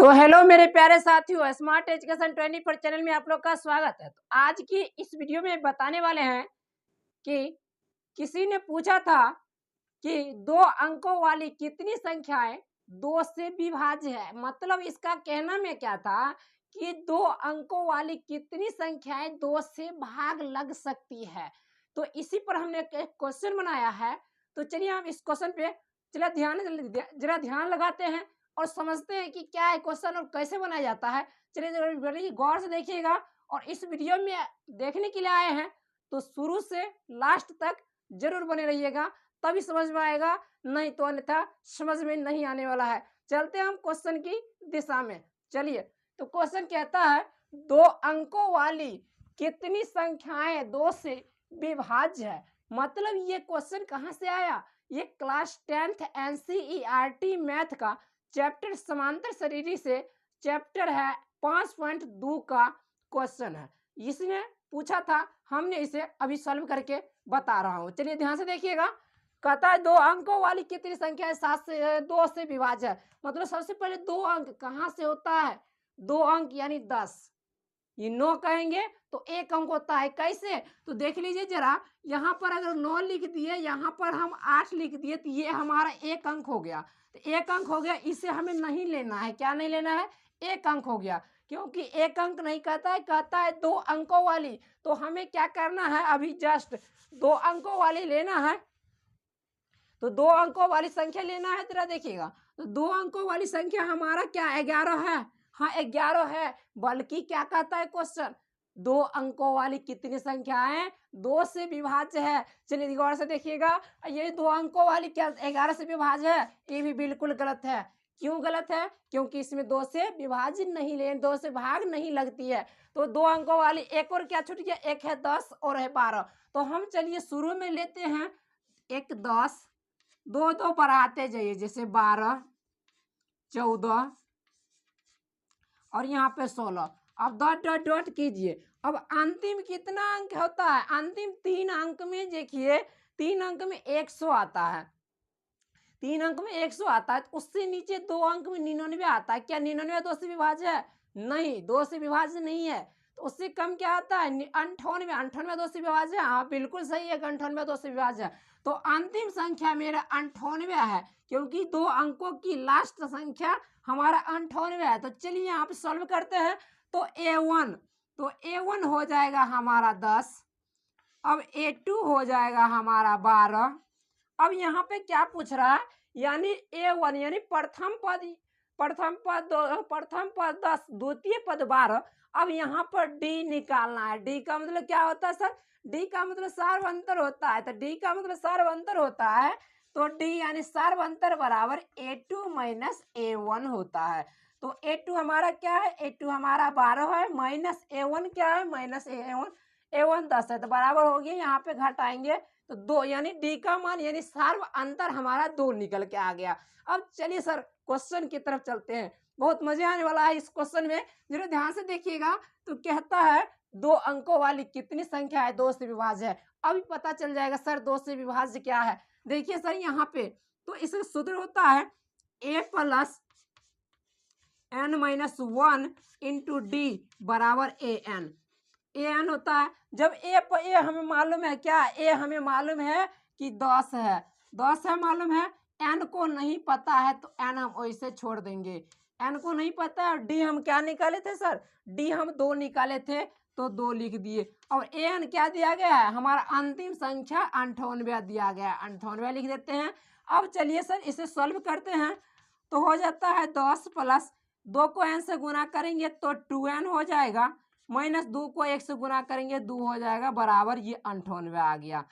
तो हेलो मेरे प्यारे साथियों, स्मार्ट एजुकेशन 24 चैनल में आप लोग का स्वागत है। तो आज की इस वीडियो में बताने वाले हैं कि किसी ने पूछा था कि दो अंकों वाली कितनी संख्याएं दो से विभाज्य है। मतलब इसका कहना में क्या था कि दो अंकों वाली कितनी संख्याएं दो से भाग लग सकती है। तो इसी पर हमने एक क्वेश्चन बनाया है। तो चलिए हम इस क्वेश्चन पे जरा ध्यान लगाते हैं और समझते हैं कि क्या है क्वेश्चन और कैसे बनाया जाता है। चलिए गौर से देखिएगा और इस वीडियो में देखने के लिए आए हैं तो शुरू से लास्ट तक जरूर बने रहिएगा, तभी समझ में आएगा, नहीं तो अन्यथा समझ में नहीं आने वाला है। चलते हैं हम क्वेश्चन की दिशा में। चलिए, तो क्वेश्चन कहता है दो अंकों वाली कितनी संख्याएं दो से विभाज्य है। मतलब ये क्वेश्चन कहां से आया? ये क्लास 10th NCERT मैथ का चैप्टर समांतर शरीरी से चैप्टर है 5.2 का क्वेश्चन है। इसने पूछा था, हमने इसे अभी सॉल्व करके बता रहा हूं। चलिए ध्यान से देखिएगा। कहता है दो अंकों वाली कितनी संख्या है? 7 से 2 से विभाज्य है। मतलब सबसे पहले दो अंक कहां से होता है? दो अंक यानी 10। ये 9 कहेंगे तो एक अंक होता है। कैसे? तो देख लीजिए जरा, यहाँ पर अगर 9 लिख दिए, यहाँ पर हम 8 लिख दिए, तो ये हमारा एक अंक हो गया। तो एक अंक हो गया, इसे हमें नहीं लेना है। क्या नहीं लेना है? एक अंक हो गया, क्योंकि एक अंक नहीं कहता है, कहता है दो अंकों वाली। तो हमें क्या करना है? अभी जस्ट दो अंकों वाली लेना है। तो दो अंकों वाली संख्या लेना है। तेरा देखिएगा, तो दो अंकों वाली संख्या हमारा क्या 11 है। हाँ 11 है, बल्कि क्या कहता है क्वेश्चन? दो अंकों वाली कितनी संख्याएं दो से विभाज्य है। चलिए गौर से देखिएगा, ये दो अंकों वाली क्या 11 से विभाज्य है? ये भी बिल्कुल गलत है। क्यों गलत है? क्योंकि इसमें दो से विभाज्य नहीं ले, दो से भाग नहीं लगती है। तो दो अंकों वाली एक और क्या छूट गया? एक है 10 और है 12। तो हम चलिए शुरू में लेते हैं एक 10, दो दो बढ़ाते जाइए, जैसे 12, 14 और यहाँ पे 16। अब डॉट डॉट डॉट कीजिए। अब अंतिम कितना अंक होता है? अंतिम 3 अंक में देखिए, 3 अंक में 100 आता है। 3 अंक में 100 आता है, तो उससे नीचे 2 अंक में 99 आता है। क्या 99 दो से विभाज्य है? नहीं, दो से विभाज्य नहीं है। तो उससे कम क्या आता है? 98। 98 दो से विभाज्य है। हाँ बिल्कुल सही है, 98 दो से विभाज्य है। तो अंतिम संख्या मेरा 98 है, क्योंकि दो अंकों की लास्ट संख्या हमारा 98 है। तो चलिए यहाँ पे सॉल्व करते हैं। तो A1 हो जाएगा हमारा 10। अब A2 हो जाएगा हमारा 12। अब यहाँ पे क्या पूछ रहा है? यानी A1 यानी प्रथम पद 10, द्वितीय पद 12। अब यहाँ पर D निकालना है। D का मतलब क्या होता है सर? D का मतलब सार्वंतर होता है। तो D का मतलब सार्वंतर होता है, तो D यानी सार्वंतर बराबर A2 माइनस A1 होता है। तो A2 हमारा क्या है? A2 हमारा 12 है, माइनस A1 क्या है? माइनस A1 10 है। तो बराबर हो गया, यहाँ पे घटाएंगे तो 2, यानी डी का मान यानी सार्व अंतर हमारा 2 निकल के आ गया। अब चलिए सर क्वेश्चन की तरफ चलते हैं, बहुत मजे आने वाला है इस क्वेश्चन में, जरा ध्यान से देखिएगा। तो कहता है दो अंकों वाली कितनी संख्या है दो से विभाज्य है। अभी पता चल जाएगा सर दो से विभाज्य क्या है। देखिए सर यहाँ पे तो इसका सूत्र होता है a plus n minus 1 into D बराबर an होता है। जब ए हमें मालूम है क्या? ए हमें मालूम है कि 10 है, 10 है मालूम है। एन को नहीं पता है, तो एन हम वैसे छोड़ देंगे। एन को नहीं पता है। डी हम क्या निकाले थे सर? डी हम 2 निकाले थे, तो 2 लिख दिए। और एन क्या दिया गया है? हमारा अंतिम संख्या 98 दिया गया है, 98 लिख देते हैं। अब चलिए सर इसे सॉल्व करते हैं। तो हो जाता है 10 प्लस 2 को एन से गुना करेंगे तो 2n हो जाएगा, माइनस 2 को 1 से गुना करेंगे 2 हो जाएगा, बराबर ये 98 आ गया।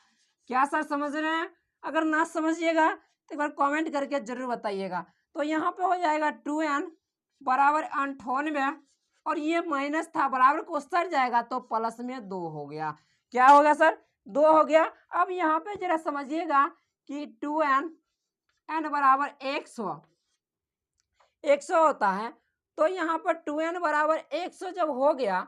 क्या सर समझ रहे हैं? अगर ना समझिएगा तो एक बार कमेंट करके जरूर बताइएगा। तो यहाँ पे हो जाएगा 2n बराबर 98, और ये माइनस था, बराबर को सर जाएगा तो प्लस में 2 हो गया। क्या हो गया सर? 2 हो गया। अब यहाँ पे जरा समझिएगा कि 2n बराबर 100 होता है। तो यहाँ पर 2n बराबर 100 जब हो गया,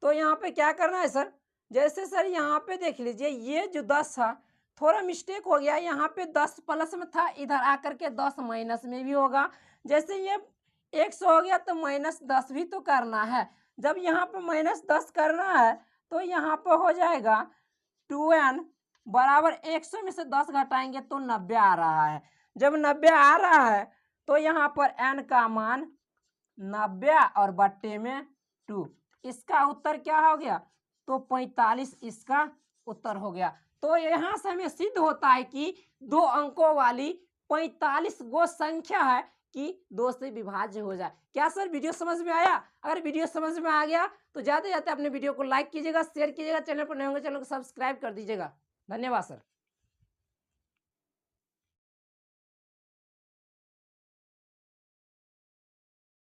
तो यहाँ पे क्या करना है सर? जैसे सर यहाँ पे देख लीजिए, ये जो 10 है थोड़ा मिस्टेक हो गया, यहाँ पे 10 प्लस में था, इधर आकर के 10 माइनस में भी होगा। जैसे ये 100 हो गया तो -10 भी तो करना है। जब यहाँ पे -10 करना है तो यहाँ पर हो जाएगा 2n बराबर 100 में से 10 घटाएंगे तो 90 आ रहा है। जब 90 आ रहा है तो यहाँ पर n का मान 90 और बट्टे में 2, इसका उत्तर क्या हो गया? तो 45 इसका उत्तर हो गया। तो यहाँ से हमें सिद्ध होता है कि 2 अंकों वाली 45 गो संख्या है कि 2 से विभाज्य हो जाए। क्या सर वीडियो समझ में आया? अगर वीडियो समझ में आ गया तो जाते जाते अपने वीडियो को लाइक कीजिएगा, शेयर कीजिएगा, चैनल पर नए होंगे चैनल को सब्सक्राइब कर दीजिएगा। धन्यवाद सर।